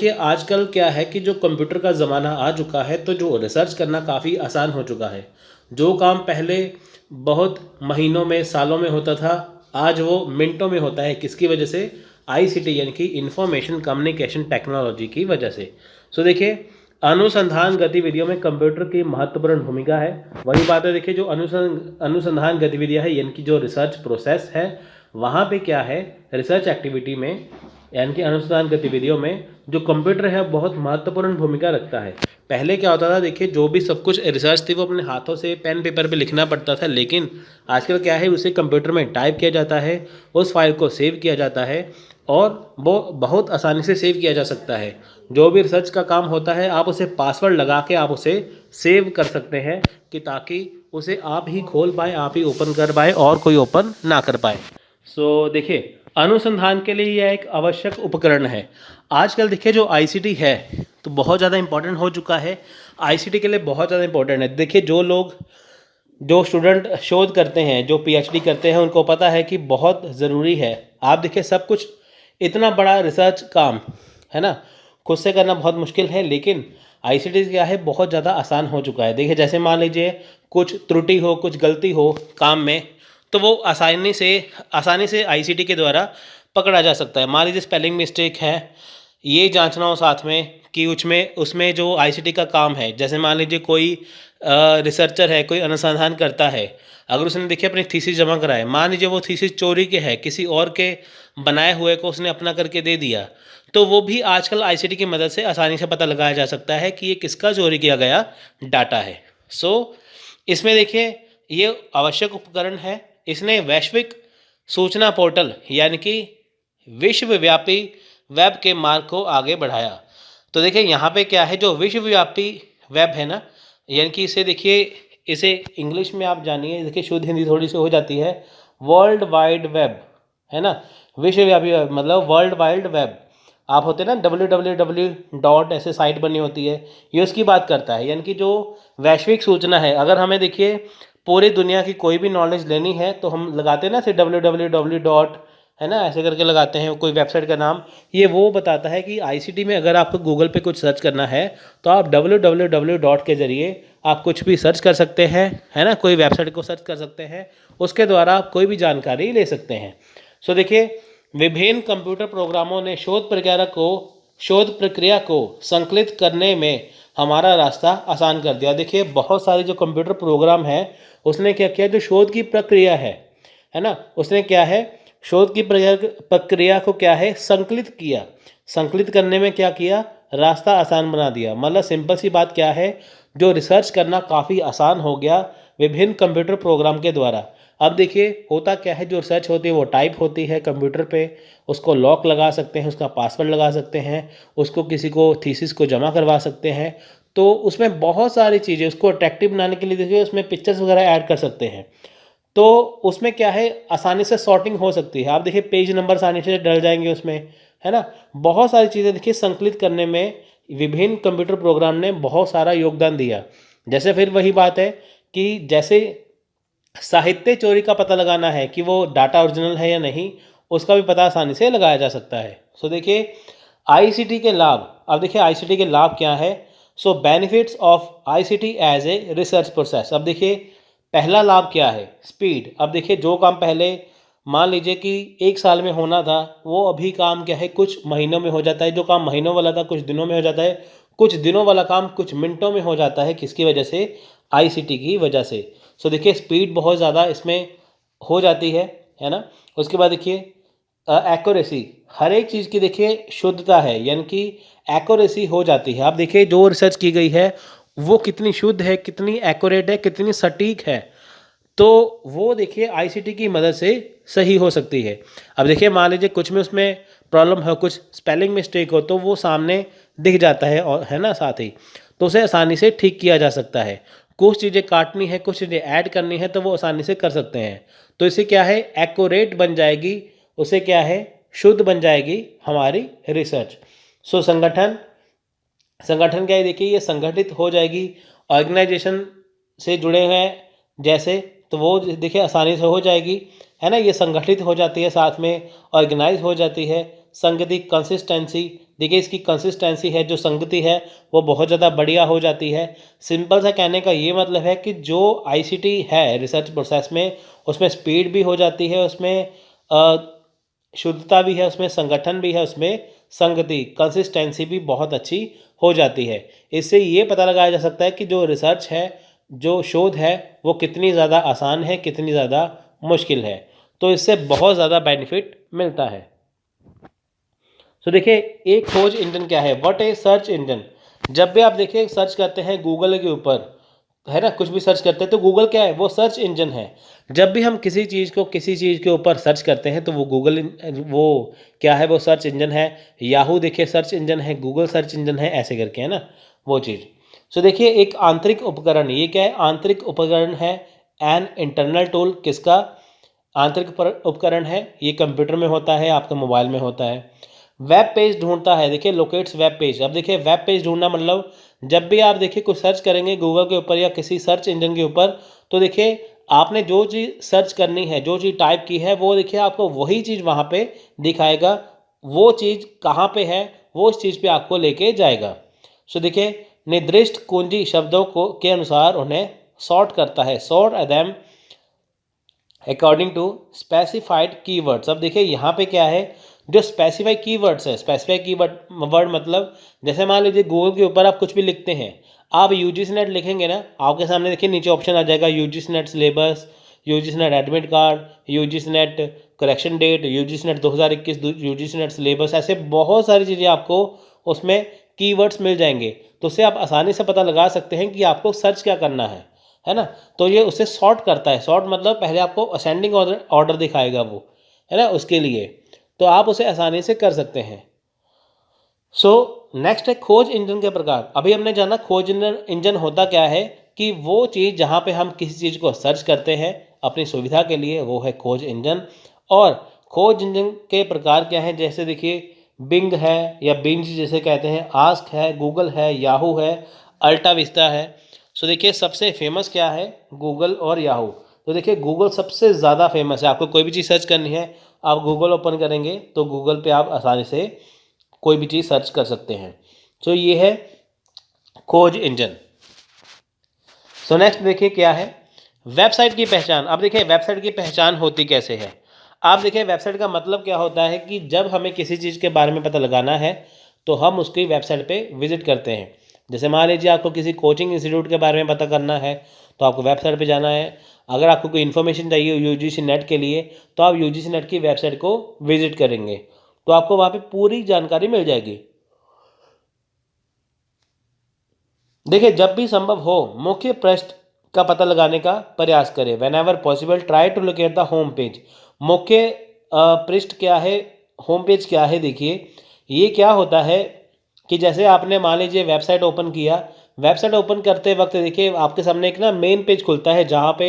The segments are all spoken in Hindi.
देखिए आजकल क्या है कि जो कंप्यूटर का ज़माना आ चुका है तो जो रिसर्च करना काफ़ी आसान हो चुका है। जो काम पहले बहुत महीनों में सालों में होता था, आज वो मिनटों में होता है। किसकी वजह से? आईसीटी यानी कि इंफॉर्मेशन कम्युनिकेशन टेक्नोलॉजी की वजह से। सो देखिए अनुसंधान गतिविधियों में कंप्यूटर की महत्वपूर्ण भूमिका है। वही बात है, देखिए जो अनुसंधान गतिविधियाँ है यानी कि जो रिसर्च प्रोसेस है, वहाँ पे क्या है, रिसर्च एक्टिविटी में यानी कि अनुसंधान गतिविधियों में जो कंप्यूटर है बहुत महत्वपूर्ण भूमिका रखता है। पहले क्या होता था, देखिए जो भी सब कुछ रिसर्च थी वो अपने हाथों से पेन पेपर पे लिखना पड़ता था, लेकिन आजकल क्या है, उसे कंप्यूटर में टाइप किया जाता है, उस फाइल को सेव किया जाता है और वो बहुत आसानी से सेव किया जा सकता है। जो भी रिसर्च का काम होता है आप उसे पासवर्ड लगा के आप उसे सेव कर सकते हैं कि ताकि उसे आप ही खोल पाए, आप ही ओपन कर पाए और कोई ओपन ना कर पाए। देखिए अनुसंधान के लिए यह एक आवश्यक उपकरण है। आजकल देखिए जो आईसीटी है तो बहुत ज़्यादा इम्पोर्टेंट हो चुका है। आईसीटी के लिए बहुत ज़्यादा इम्पोर्टेंट है। देखिए जो स्टूडेंट शोध करते हैं, जो पीएचडी करते हैं, उनको पता है कि बहुत ज़रूरी है। आप देखिए सब कुछ इतना बड़ा रिसर्च काम है ना, खुद से करना बहुत मुश्किल है, लेकिन आईसीटी क्या है बहुत ज़्यादा आसान हो चुका है। देखिए जैसे मान लीजिए कुछ त्रुटि हो, कुछ गलती हो काम में, तो वो आसानी से आईसीटी के द्वारा पकड़ा जा सकता है। मान लीजिए स्पेलिंग मिस्टेक है, ये जांचना हो साथ में कि उसमें जो आईसीटी का काम है, जैसे मान लीजिए कोई रिसर्चर है, कोई अनुसंधान करता है, अगर उसने देखिए अपनी थीसिस जमा कराए, मान लीजिए वो थीसिस चोरी के है, किसी और के बनाए हुए को उसने अपना करके दे दिया, तो वो भी आजकल आईसीटी की मदद से आसानी से पता लगाया जा सकता है कि ये किसका चोरी किया गया डाटा है। इसमें देखिए ये आवश्यक उपकरण है। इसने वैश्विक सूचना पोर्टल यानी कि विश्वव्यापी वेब के मार्ग को आगे बढ़ाया। तो देखिए यहाँ पे क्या है, जो विश्वव्यापी वेब है ना, यानी कि इसे इंग्लिश में आप जानिए, देखिए शुद्ध हिंदी थोड़ी सी हो जाती है, वर्ल्ड वाइड वेब है ना। विश्वव्यापी वेब मतलब वर्ल्ड वाइड वेब। आप होते ना www डॉट ऐसे साइट बनी होती है, ये उसकी बात करता है। यानी कि जो वैश्विक सूचना है, अगर हमें देखिए पूरी दुनिया की कोई भी नॉलेज लेनी है तो हम लगाते हैं ना ऐसे www डॉट, है ना, ऐसे करके लगाते हैं कोई वेबसाइट का नाम। ये वो बताता है कि आईसीटी में अगर आपको गूगल पे कुछ सर्च करना है तो आप www डॉट के ज़रिए आप कुछ भी सर्च कर सकते हैं, है ना, कोई वेबसाइट को सर्च कर सकते हैं, उसके द्वारा आप कोई भी जानकारी ले सकते हैं। देखिए विभिन्न कंप्यूटर प्रोग्रामों ने शोध प्रक्रिया को संकलित करने में हमारा रास्ता आसान कर दिया। देखिए बहुत सारे जो कंप्यूटर प्रोग्राम है उसने क्या किया, जो शोध की प्रक्रिया है ना, उसने क्या है, शोध की प्रक्रिया को क्या है, संकलित किया। संकलित करने में क्या किया, रास्ता आसान बना दिया। मतलब सिंपल सी बात क्या है, जो रिसर्च करना काफ़ी आसान हो गया विभिन्न कंप्यूटर प्रोग्राम के द्वारा। अब देखिए होता क्या है, जो रिसर्च होती है वो टाइप होती है कंप्यूटर पे, उसको लॉक लगा सकते हैं, उसका पासवर्ड लगा सकते हैं, उसको किसी को थीसिस को जमा करवा सकते हैं। तो उसमें बहुत सारी चीज़ें, उसको अट्रैक्टिव बनाने के लिए देखिए उसमें पिक्चर्स वगैरह ऐड कर सकते हैं। तो उसमें क्या है, आसानी से सॉर्टिंग हो सकती है। आप देखिए पेज नंबर आसानी से डल जाएंगे उसमें, है ना। बहुत सारी चीज़ें देखिए संकलित करने में विभिन्न कंप्यूटर प्रोग्राम ने बहुत सारा योगदान दिया। जैसे फिर वही बात है कि जैसे साहित्य चोरी का पता लगाना है कि वो डाटा ओरिजिनल है या नहीं, उसका भी पता आसानी से लगाया जा सकता है। देखिए आईसीटी के लाभ, अब देखिए आईसीटी के लाभ क्या है। Benefits of ICT as a research process. अब देखिए पहला लाभ क्या है, स्पीड। अब देखिए जो काम पहले मान लीजिए कि एक साल में होना था, वो अभी काम क्या है कुछ महीनों में हो जाता है। जो काम महीनों वाला था कुछ दिनों में हो जाता है, कुछ दिनों वाला काम कुछ मिनटों में हो जाता है। किसकी वजह से? आईसीटी की वजह से। देखिए स्पीड बहुत ज़्यादा इसमें हो जाती है ना। उसके बाद देखिए एक्यूरेसी, हर एक चीज़ की देखिए शुद्धता है, यानी कि एक्यूरेसी हो जाती है। आप देखिए जो रिसर्च की गई है वो कितनी शुद्ध है, कितनी एक्यूरेट है, कितनी सटीक है, तो वो देखिए आईसीटी की मदद से सही हो सकती है। अब देखिए मान लीजिए कुछ में उसमें प्रॉब्लम हो, कुछ स्पेलिंग मिस्टेक हो, तो वो सामने दिख जाता है, और है ना, साथ ही तो उसे आसानी से ठीक किया जा सकता है। कुछ चीज़ें काटनी है, कुछ चीज़ें ऐड करनी है, तो वो आसानी से कर सकते हैं। तो इससे क्या है, एक्यूरेट बन जाएगी, उसे क्या है, शुद्ध बन जाएगी हमारी रिसर्च। संगठन संगठन क्या है, देखिए ये संगठित हो जाएगी ऑर्गेनाइजेशन से जुड़े हुए हैं जैसे, तो वो देखिए आसानी से हो जाएगी, है ना। ये संगठित हो जाती है, साथ में ऑर्गेनाइज हो जाती है, संगति, कंसिस्टेंसी, देखिए इसकी कंसिस्टेंसी है जो संगति है वो बहुत ज़्यादा बढ़िया हो जाती है। सिंपल सा कहने का ये मतलब है कि जो आईसीटी है रिसर्च प्रोसेस में, उसमें स्पीड भी हो जाती है, उसमें शुद्धता भी है, उसमें संगठन भी है, उसमें संगति, कंसिस्टेंसी भी बहुत अच्छी हो जाती है। इससे ये पता लगाया जा सकता है कि जो रिसर्च है, जो शोध है, वो कितनी ज़्यादा आसान है, कितनी ज़्यादा मुश्किल है। तो इससे बहुत ज़्यादा बेनिफिट मिलता है। तो देखिए एक खोज इंजन क्या है, व्हाट ए सर्च इंजन। जब भी आप देखिए सर्च करते हैं गूगल के ऊपर, है ना, कुछ भी सर्च करते हैं तो गूगल क्या है, वो सर्च इंजन है। जब भी हम किसी चीज़ को किसी चीज़ के ऊपर सर्च करते हैं तो वो वो क्या है, वो सर्च इंजन है। याहू देखिए सर्च इंजन है, गूगल सर्च इंजन है, ऐसे करके, है ना, वो चीज़। सो देखिए एक आंतरिक उपकरण, ये क्या है, आंतरिक उपकरण है। एन इंटरनल टूल, किसका, आंतरिक उपकरण है, ये कंप्यूटर में होता है, आपके मोबाइल में होता है। वेब पेज ढूंढता है, देखिए लोकेट्स वेब पेज। अब देखिए वेब पेज ढूंढना मतलब जब भी आप देखिए कुछ सर्च करेंगे गूगल के ऊपर या किसी सर्च इंजन के ऊपर, तो देखिए आपने जो चीज़ सर्च करनी है, जो चीज़ टाइप की है, वो देखिए आपको वही चीज़ वहाँ पे दिखाएगा। वो चीज़ कहाँ पे है, वो उस चीज़ पे आपको लेके जाएगा। सो देखिए निर्दिष्ट कुंजी शब्दों को के अनुसार उन्हें सॉर्ट करता है, sort them according to specified keywords. अब देखिए यहाँ पे क्या है, जो स्पेसिफाई कीवर्ड्स है, स्पेसिफाई कीवर्ड वर्ड मतलब जैसे मान लीजिए गूगल के ऊपर आप कुछ भी लिखते हैं, आप यूजीसी नेट लिखेंगे ना, आपके सामने देखिए नीचे ऑप्शन आ जाएगा UGC NET syllabus, UGC NET admit card, UGC NET correction date, UGC NET 2021, UGC NET syllabus, ऐसे बहुत सारी चीज़ें आपको उसमें कीवर्ड्स मिल जाएंगे। तो उससे आप आसानी से पता लगा सकते हैं कि आपको सर्च क्या करना है ना। तो ये उसे सॉर्ट करता है, सॉर्ट मतलब पहले आपको असेंडिंग ऑर्डर दिखाएगा वो, है ना, उसके लिए, तो आप उसे आसानी से कर सकते हैं। सो नेक्स्ट है खोज इंजन के प्रकार। अभी हमने जाना खोज इंजन होता क्या है, कि वो चीज़ जहाँ पे हम किसी चीज़ को सर्च करते हैं अपनी सुविधा के लिए, वो है खोज इंजन। और खोज इंजन के प्रकार क्या है, जैसे देखिए बिंग है या बिंज जैसे कहते हैं, आस्क है, गूगल है, याहू है, अल्टा विस्टा है। सो देखिए सबसे फेमस क्या है, गूगल और याहू। तो देखिए गूगल सबसे ज़्यादा फेमस है। आपको कोई भी चीज़ सर्च करनी है, आप गूगल ओपन करेंगे तो गूगल पे आप आसानी से कोई भी चीज़ सर्च कर सकते हैं। तो ये है खोज इंजन। सो नेक्स्ट देखिए क्या है, वेबसाइट की पहचान। अब देखिए वेबसाइट की पहचान होती कैसे है। आप देखिए वेबसाइट का मतलब क्या होता है, कि जब हमें किसी चीज़ के बारे में पता लगाना है तो हम उसकी वेबसाइट पे विजिट करते हैं। जैसे मान लीजिए आपको किसी कोचिंग इंस्टीट्यूट के बारे में पता करना है तो आपको वेबसाइट पे जाना है। अगर आपको कोई इन्फॉर्मेशन चाहिए यूजीसी नेट के लिए तो आप यूजीसी नेट की वेबसाइट को विजिट करेंगे, तो आपको वहाँ पे पूरी जानकारी मिल जाएगी। देखिए जब भी संभव हो मुख्य पृष्ठ का पता लगाने का प्रयास करें। Whenever possible try to locate the home page. मुख्य पृष्ठ क्या है, होम पेज क्या है, देखिए ये क्या होता है कि जैसे आपने मान लीजिए वेबसाइट ओपन किया, वेबसाइट ओपन करते वक्त देखिए आपके सामने एक ना मेन पेज खुलता है जहाँ पे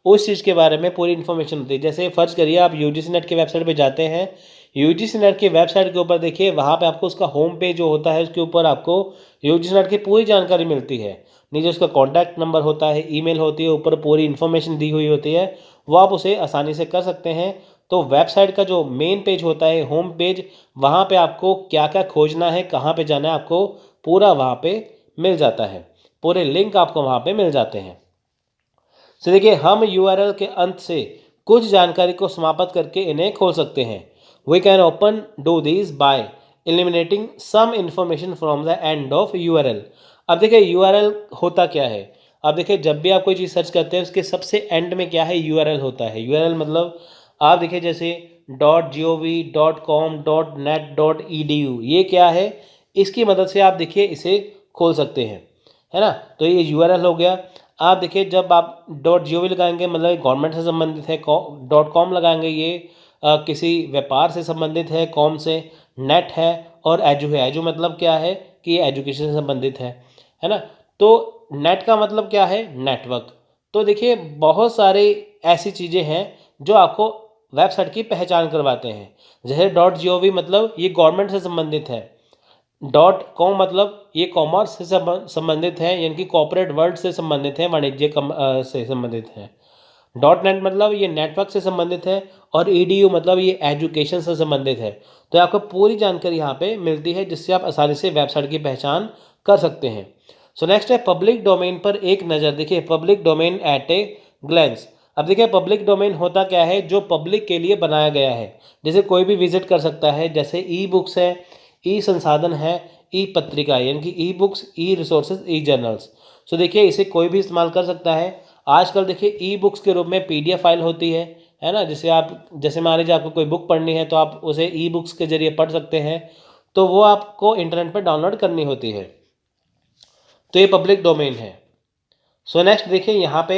उस चीज़ के बारे में पूरी इन्फॉर्मेशन होती है। जैसे फर्ज करिए आप यूजीसी नेट की वेबसाइट पे जाते हैं, यूजीसी नेट की वेबसाइट के ऊपर देखिए वहाँ पे आपको उसका होम पेज जो होता है उसके ऊपर आपको यूजीसी नेट की पूरी जानकारी मिलती है। नीचे उसका कॉन्टैक्ट नंबर होता है, ईमेल होती है, ऊपर पूरी इन्फॉर्मेशन दी हुई होती है, वो आप उसे आसानी से कर सकते हैं। तो वेबसाइट का जो मेन पेज होता है, होम पेज, वहाँ पे आपको क्या क्या खोजना है, कहाँ पे जाना है, आपको पूरा वहाँ पे मिल जाता है, पूरे लिंक आपको वहाँ पे मिल जाते हैं। तो देखिए हम यूआरएल के अंत से कुछ जानकारी को समाप्त करके इन्हें खोल सकते हैं। We can open do this by eliminating some information from the end of URL. अब देखिए यूआरएल होता क्या है। अब देखिए जब भी आप कोई चीज़ सर्च करते हैं उसके सबसे एंड में क्या है, यूआरएल होता है। यूआरएल मतलब आप देखिए जैसे .gov, .com, .net, .edu, ये क्या है, इसकी मदद से आप देखिए इसे खोल सकते हैं, है ना। तो ये यूआरएल हो गया। आप देखिए जब आप .gov लगाएंगे मतलब गवर्नमेंट से संबंधित है, .com लगाएंगे ये किसी व्यापार से संबंधित है, कॉम से, नेट है, और एजू है। एजू मतलब क्या है कि ये एजुकेशन से संबंधित है ना। तो नेट का मतलब क्या है, नेटवर्क। तो देखिए बहुत सारी ऐसी चीज़ें हैं जो आपको वेबसाइट की पहचान करवाते हैं। जैसे .gov मतलब ये गवर्नमेंट से संबंधित है, .com मतलब ये कॉमर्स से संबंधित है, यानी कि कॉर्पोरेट वर्ल्ड से संबंधित है, वाणिज्य से संबंधित है। डॉट नेट मतलब ये नेटवर्क से संबंधित है, और ईडीयू मतलब ये एजुकेशन से संबंधित है। तो आपको पूरी जानकारी यहाँ पे मिलती है, जिससे आप आसानी से वेबसाइट की पहचान कर सकते हैं। सो नेक्स्ट है पब्लिक डोमेन पर एक नज़र। देखिए public domain at a glance. अब देखिए पब्लिक डोमेन होता क्या है, जो पब्लिक के लिए बनाया गया है, जैसे कोई भी विजिट कर सकता है, जैसे ई बुक्स है, ई संसाधन है, ई पत्रिका यानी कि ई बुक्स, ई रिसोर्सेज, ई जर्नल्स। सो देखिए इसे कोई भी इस्तेमाल कर सकता है। आजकल देखिए ई बुक्स के रूप में पीडीएफ फाइल होती है ना, जिसे आप, जैसे मान लीजिए आपको कोई बुक पढ़नी है तो आप उसे ई बुक्स के जरिए पढ़ सकते हैं, तो वो आपको इंटरनेट पर डाउनलोड करनी होती है। तो ये पब्लिक डोमेन है। सो नेक्स्ट देखिए यहाँ पे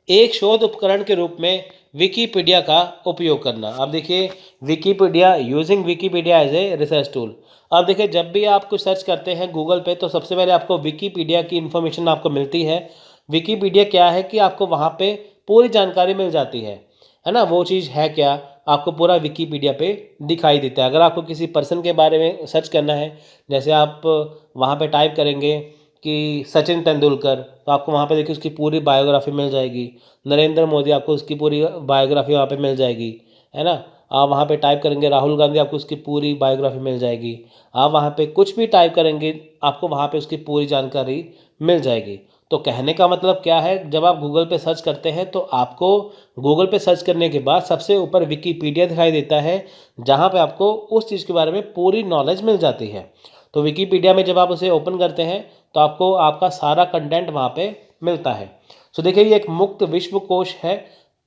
एक शोध उपकरण के रूप में विकीपीडिया का उपयोग करना। अब देखिए Wikipedia, using Wikipedia as a research tool. अब देखिए जब भी आप कुछ सर्च करते हैं गूगल पे, तो सबसे पहले आपको विकीपीडिया की इन्फॉर्मेशन आपको मिलती है। विकीपीडिया क्या है कि आपको वहाँ पे पूरी जानकारी मिल जाती है ना। वो चीज़ है क्या, आपको पूरा विकीपीडिया पे दिखाई देता है। अगर आपको किसी पर्सन के बारे में सर्च करना है, जैसे आप वहाँ पे टाइप करेंगे कि सचिन तेंदुलकर, तो आपको वहाँ पे देखिए उसकी पूरी बायोग्राफी मिल जाएगी। नरेंद्र मोदी, आपको उसकी पूरी बायोग्राफी वहाँ पे मिल जाएगी, है ना। आप वहाँ पे टाइप करेंगे राहुल गांधी, आपको उसकी पूरी बायोग्राफी मिल जाएगी। आप वहाँ पे कुछ भी टाइप करेंगे, आपको वहाँ पे उसकी पूरी जानकारी मिल जाएगी। तो कहने का मतलब क्या है, जब आप गूगल पे सर्च करते हैं तो आपको गूगल पे सर्च करने के बाद सबसे ऊपर विकीपीडिया दिखाई देता है, जहाँ पे आपको उस चीज़ के बारे में पूरी नॉलेज मिल जाती है। तो विकीपीडिया में जब आप उसे ओपन करते हैं तो आपको आपका सारा कंटेंट वहाँ पे मिलता है। सो देखिए ये एक मुक्त विश्वकोश है,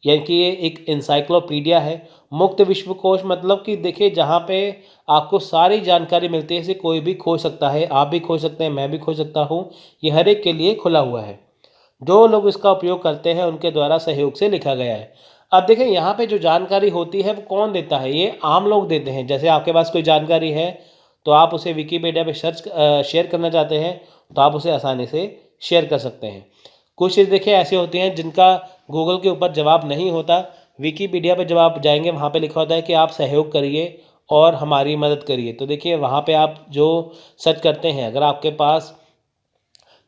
यानी कि ये एक इंसाइक्लोपीडिया है। मुक्त विश्वकोश मतलब कि देखिए जहाँ पे आपको सारी जानकारी मिलती है, इसे कोई भी खोज सकता है, आप भी खोज सकते हैं, मैं भी खोज सकता हूँ। ये हर एक के लिए खुला हुआ है। जो लोग इसका उपयोग करते हैं उनके द्वारा सहयोग से लिखा गया है। अब देखिए यहाँ पे जो जानकारी होती है वो कौन देता है, ये आम लोग देते हैं। जैसे आपके पास कोई जानकारी है तो आप उसे विकीपीडिया पे शेयर करना चाहते हैं, तो आप उसे आसानी से शेयर कर सकते हैं। कुछ चीज़ देखिए ऐसी होती हैं जिनका गूगल के ऊपर जवाब नहीं होता। विकीपीडिया पे जब आप जाएंगे वहाँ पे लिखा होता है कि आप सहयोग करिए और हमारी मदद करिए। तो देखिए वहाँ पे आप जो सर्च करते हैं, अगर आपके पास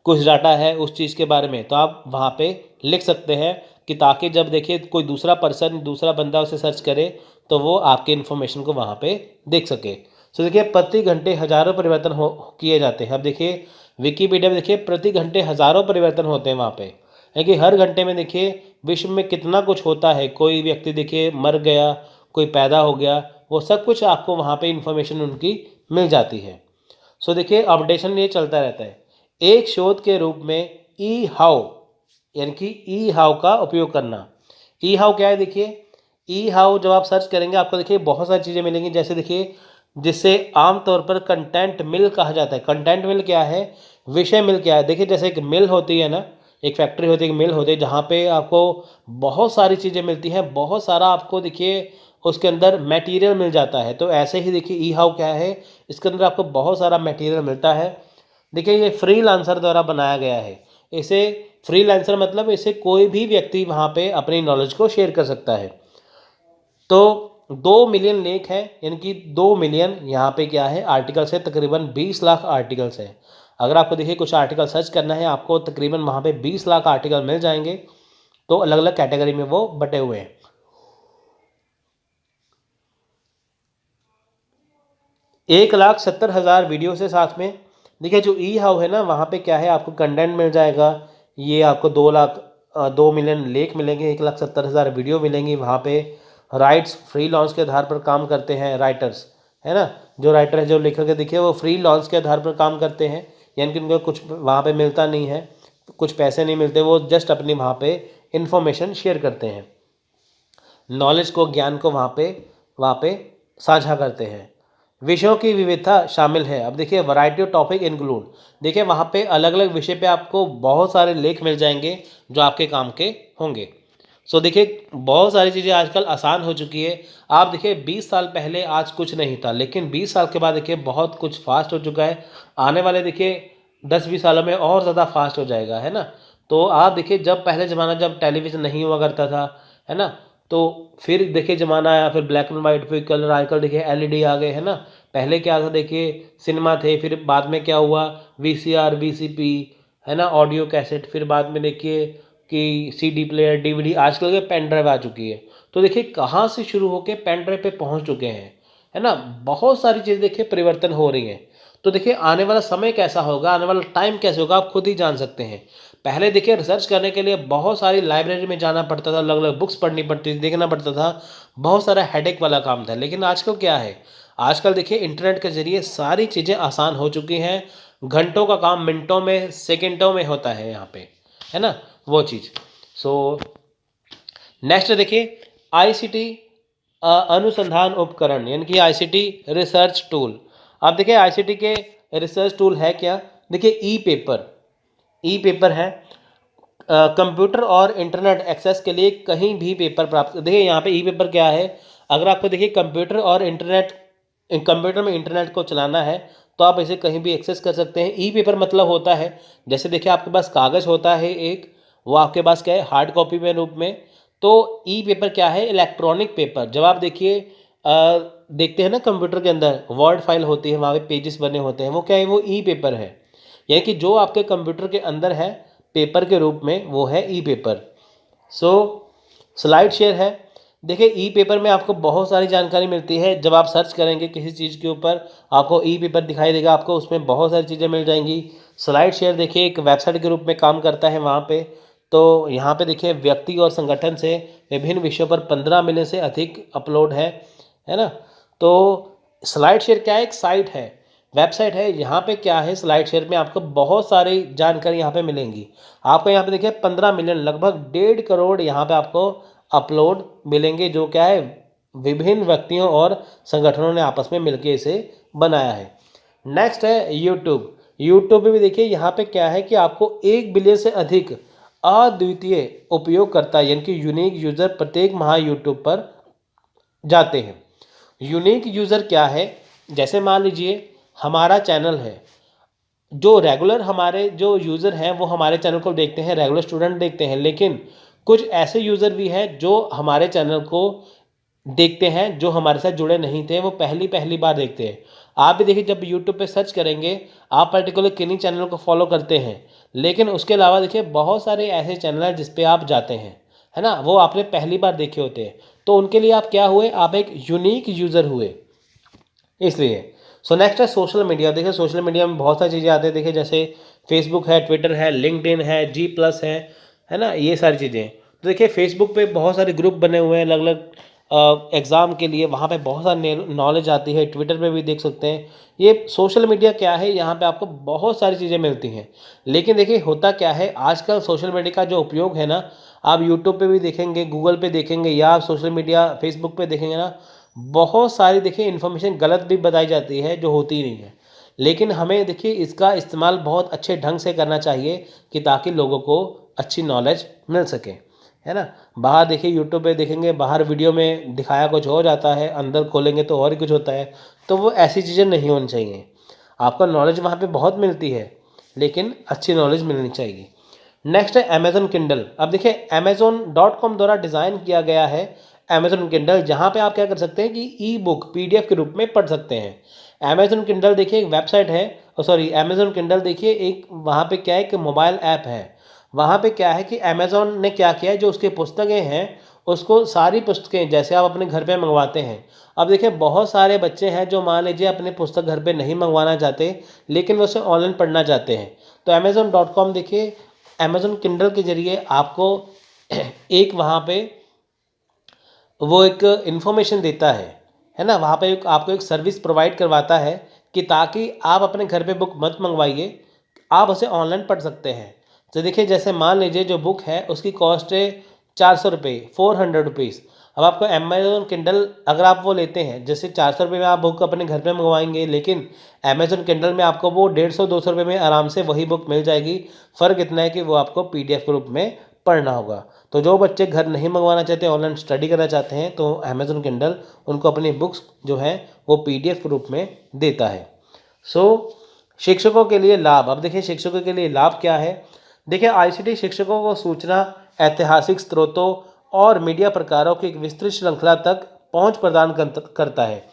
कुछ डाटा है उस चीज़ के बारे में, तो आप वहाँ पे लिख सकते हैं कि ताकि जब देखिए कोई दूसरा पर्सन, दूसरा बंदा उसे सर्च करे तो वो आपके इन्फॉर्मेशन को वहाँ पे देख सके। सो देखिए प्रति घंटे हज़ारों परिवर्तन हो किए जाते हैं। अब देखिए विकीपीडिया में देखिए प्रति घंटे हज़ारों परिवर्तन होते हैं वहाँ पे, है कि हर घंटे में देखिए विश्व में कितना कुछ होता है। कोई व्यक्ति देखिए मर गया, कोई पैदा हो गया, वो सब कुछ आपको वहाँ पे इन्फॉर्मेशन उनकी मिल जाती है। सो देखिए अपडेशन ये चलता रहता है। एक शोध के रूप में ई हाउ, यानी कि ई हाउ का उपयोग करना। ई हाउ क्या है, देखिए ई हाउ जब आप सर्च करेंगे आपको देखिए बहुत सारी चीज़ें मिलेंगी। जैसे देखिए जिसे आमतौर पर कंटेंट मिल कहा जाता है। कंटेंट मिल क्या है, विषय मिल क्या है। देखिए जैसे एक मिल होती है ना, एक फैक्ट्री होती है, एक मिल होती है, जहाँ पे आपको बहुत सारी चीज़ें मिलती हैं, बहुत सारा आपको देखिए उसके अंदर मटेरियल मिल जाता है। तो ऐसे ही देखिए ई हाउ क्या है, इसके अंदर आपको बहुत सारा मटेरियल मिलता है। देखिए ये फ्रीलांसर द्वारा बनाया गया है। इसे फ्रीलांसर मतलब इसे कोई भी व्यक्ति वहाँ पे अपनी नॉलेज को शेयर कर सकता है। तो 2 मिलियन लेख है, यानी कि 2 मिलियन यहाँ पे क्या है आर्टिकल्स है, तकरीबन 20 लाख आर्टिकल्स है। अगर आपको देखिए कुछ आर्टिकल सर्च करना है, आपको तकरीबन वहाँ पे 20 लाख आर्टिकल मिल जाएंगे। तो अलग अलग कैटेगरी में वो बटे हुए हैं। 1,70,000 वीडियो से साथ में देखिए जो ई हाउ है ना, वहाँ पे क्या है आपको कंटेंट मिल जाएगा। ये आपको 2 मिलियन लेख मिलेंगे, 1,70,000 वीडियो मिलेंगी वहाँ पे। राइट्स फ्री लॉन्च के आधार पर काम करते हैं राइटर्स, है ना। जो राइटर है, जो लेखक है, देखिए वो फ्री लॉन्च के आधार पर काम करते हैं, यानी कि उनको कुछ वहाँ पे मिलता नहीं है, कुछ पैसे नहीं मिलते, वो जस्ट अपनी वहाँ पे इंफॉर्मेशन शेयर करते हैं, नॉलेज को, ज्ञान को वहाँ पे साझा करते हैं। विषयों की विविधता शामिल है। अब देखिए वैरायटी ऑफ टॉपिक इंक्लूड, देखिए वहाँ पे अलग अलग विषय पे आपको बहुत सारे लेख मिल जाएंगे जो आपके काम के होंगे। सो देखिए बहुत सारी चीज़ें आजकल आसान हो चुकी है। आप देखिए 20 साल पहले आज कुछ नहीं था, लेकिन 20 साल के बाद देखिए बहुत कुछ फास्ट हो चुका है। आने वाले देखिए 10-20 सालों में और ज़्यादा फास्ट हो जाएगा, है ना। तो आप देखिए जब पहले ज़माना, जब टेलीविज़न नहीं हुआ करता था, है ना, तो फिर देखिए ज़माना आया, फिर ब्लैक एंड वाइट, फिर कलर, आजकल देखिए एलईडी आ गए, है ना। पहले क्या था देखिए सिनेमा थे, फिर बाद में क्या हुआ वीसीआर, वीसीपी, है ना, ऑडियो कैसेट, फिर बाद में देखिए कि सीडी प्लेयर, डीवीडी, आजकल के पेन ड्राइव आ चुकी है। तो देखिए कहाँ से शुरू होके पेन ड्राइव पे पहुँच चुके हैं, है ना। बहुत सारी चीज़ देखिए परिवर्तन हो रही हैं। तो देखिए आने वाला समय कैसा होगा, आने वाला टाइम कैसे होगा, आप खुद ही जान सकते हैं। पहले देखिए रिसर्च करने के लिए बहुत सारी लाइब्रेरी में जाना पड़ता था, अलग अलग बुक्स पढ़नी पड़ती थी, देखना पड़ता था, बहुत सारा हेडेक वाला काम था। लेकिन आजकल क्या है, आजकल देखिए इंटरनेट के ज़रिए सारी चीज़ें आसान हो चुकी हैं। घंटों का काम मिनटों में, सेकंडों में होता है यहाँ पे, है ना, वो चीज़। सो नेक्स्ट देखिए आईसीटी अनुसंधान उपकरण, यानी कि आईसीटी रिसर्च टूल। अब देखिए आईसीटी के रिसर्च टूल है क्या, देखिए ई पेपर है। कंप्यूटर और इंटरनेट एक्सेस के लिए कहीं भी पेपर प्राप्त, देखिए यहाँ पे ई पेपर क्या है, अगर आपको देखिए कंप्यूटर और इंटरनेट, कंप्यूटर में इंटरनेट को चलाना है तो आप इसे कहीं भी एक्सेस कर सकते हैं। ई पेपर मतलब होता है, जैसे देखिए आपके पास कागज़ होता है एक, वो आपके पास क्या है हार्ड कॉपी में रूप में। तो ई पेपर क्या है, इलेक्ट्रॉनिक पेपर। जब आप देखिए देखते हैं ना कंप्यूटर के अंदर वर्ड फाइल होती है, वहाँ पे पेजेस बने होते हैं, वो क्या है, वो ई पेपर है। यानी कि जो आपके कंप्यूटर के अंदर है पेपर के रूप में, वो है ई पेपर। सो स्लाइड शेयर है। देखिए ई पेपर में आपको बहुत सारी जानकारी मिलती है। जब आप सर्च करेंगे किसी चीज़ के ऊपर, आपको ई पेपर दिखाई देगा, आपको उसमें बहुत सारी चीज़ें मिल जाएंगी। स्लाइड शेयर देखिए एक वेबसाइट के रूप में काम करता है वहाँ पे। तो यहाँ पे देखिए व्यक्ति और संगठन से विभिन्न विषयों पर 15 मिलियन से अधिक अपलोड है ना। तो स्लाइड शेयर क्या है, एक साइट है, वेबसाइट है। यहाँ पे क्या है, स्लाइड शेयर में आपको बहुत सारी जानकारी यहाँ पे मिलेंगी। आपको यहाँ पे देखिए 15 मिलियन, लगभग 1.5 करोड़ यहाँ पे आपको अपलोड मिलेंगे, जो क्या है विभिन्न व्यक्तियों और संगठनों ने आपस में मिलकर इसे बनाया है। नेक्स्ट है यूट्यूब। यूट्यूब में भी देखिए यहाँ पे क्या है कि आपको 1 बिलियन से अधिक अद्वितीय उपयोगकर्ता, यानी कि यूनिक यूज़र प्रत्येक माह यूट्यूब पर जाते हैं। यूनिक यूज़र क्या है, जैसे मान लीजिए हमारा चैनल है, जो रेगुलर हमारे जो यूज़र हैं वो हमारे चैनल को देखते हैं, रेगुलर स्टूडेंट देखते हैं। लेकिन कुछ ऐसे यूज़र भी हैं जो हमारे चैनल को देखते हैं, जो हमारे साथ जुड़े नहीं थे, वो पहली पहली बार देखते हैं। आप भी देखिए जब यूट्यूब पे सर्च करेंगे, आप पर्टिकुलर किन्हीं चैनल को फॉलो करते हैं, लेकिन उसके अलावा देखिए बहुत सारे ऐसे चैनल हैं जिस पे आप जाते हैं, है ना, वो आपने पहली बार देखे होते हैं। तो उनके लिए आप क्या हुए, आप एक यूनिक यूज़र हुए, इसलिए। सो नेक्स्ट है सोशल मीडिया। देखिए सोशल मीडिया में बहुत सारी चीज़ें आती है, देखिए जैसे फेसबुक है, ट्विटर है, लिंक्डइन है, जी प्लस है ना, ये सारी चीज़ें। तो देखिए फेसबुक पे बहुत सारे ग्रुप बने हुए हैं अलग अलग एग्ज़ाम के लिए, वहाँ पे बहुत सारी नॉलेज आती है। ट्विटर पे भी देख सकते हैं। ये सोशल मीडिया क्या है, यहाँ पे आपको बहुत सारी चीज़ें मिलती हैं। लेकिन देखिए होता क्या है, आजकल सोशल मीडिया का जो उपयोग है ना, आप यूट्यूब पे भी देखेंगे, गूगल पे देखेंगे, या आप सोशल मीडिया फेसबुक पे देखेंगे ना, बहुत सारी देखिए इन्फॉर्मेशन गलत भी बताई जाती है जो होती ही नहीं है। लेकिन हमें देखिए इसका इस्तेमाल बहुत अच्छे ढंग से करना चाहिए कि ताकि लोगों को अच्छी नॉलेज मिल सके, है ना। बाहर देखिए यूट्यूब पे देखेंगे, बाहर वीडियो में दिखाया कुछ हो जाता है, अंदर खोलेंगे तो और ही कुछ होता है। तो वो ऐसी चीज़ें नहीं होनी चाहिए। आपको नॉलेज वहाँ पे बहुत मिलती है, लेकिन अच्छी नॉलेज मिलनी चाहिए। नेक्स्ट है अमेज़न किंडल। अब देखिए amazon.com द्वारा डिज़ाइन किया गया है अमेज़न किंडल, जहाँ पे आप क्या कर सकते हैं कि ई बुक पीडीएफ के रूप में पढ़ सकते हैं। अमेज़न किंडल देखिए एक वेबसाइट है, सॉरी अमेज़न किंडल देखिए एक वहाँ पे क्या है कि मोबाइल ऐप है। वहाँ पे क्या है कि अमेज़न ने क्या किया है, जो उसकी पुस्तकें हैं उसको, सारी पुस्तकें जैसे आप अपने घर पे मंगवाते हैं। अब देखिए बहुत सारे बच्चे हैं जो मान लीजिए अपने पुस्तक घर पे नहीं मंगवाना चाहते, लेकिन वो उसे ऑनलाइन पढ़ना चाहते हैं। तो amazon.com देखिए अमेज़न किंडल के ज़रिए आपको एक वहाँ पे वो एक इन्फॉर्मेशन देता है ना, वहाँ पे एक आपको एक सर्विस प्रोवाइड करवाता है कि ताकि आप अपने घर पे बुक मत मंगवाइए, आप उसे ऑनलाइन पढ़ सकते हैं। तो देखिए जैसे मान लीजिए जो बुक है उसकी कॉस्ट है 400 रुपये, 400 रुपीज़। अब आपको अमेज़न किंडल अगर आप वो लेते हैं, जैसे 400 रुपये में आप बुक अपने घर पे मंगवाएंगे, लेकिन अमेज़न किंडल में आपको वो 150-200 रुपये में आराम से वही बुक मिल जाएगी। फ़र्क इतना है कि वो आपको पीडीएफ के रूप में पढ़ना होगा। तो जो बच्चे घर नहीं मंगवाना चाहते, ऑनलाइन स्टडी करना चाहते हैं, तो अमेज़न किंडल उनको अपनी बुक्स जो हैं वो पीडीएफ के रूप में देता है। सो शिक्षकों के लिए लाभ। अब देखिए शिक्षकों के लिए लाभ क्या है, देखिए आईसीटी शिक्षकों को सूचना, ऐतिहासिक स्रोतों और मीडिया प्रकारों की एक विस्तृत श्रृंखला तक पहुंच प्रदान करता है।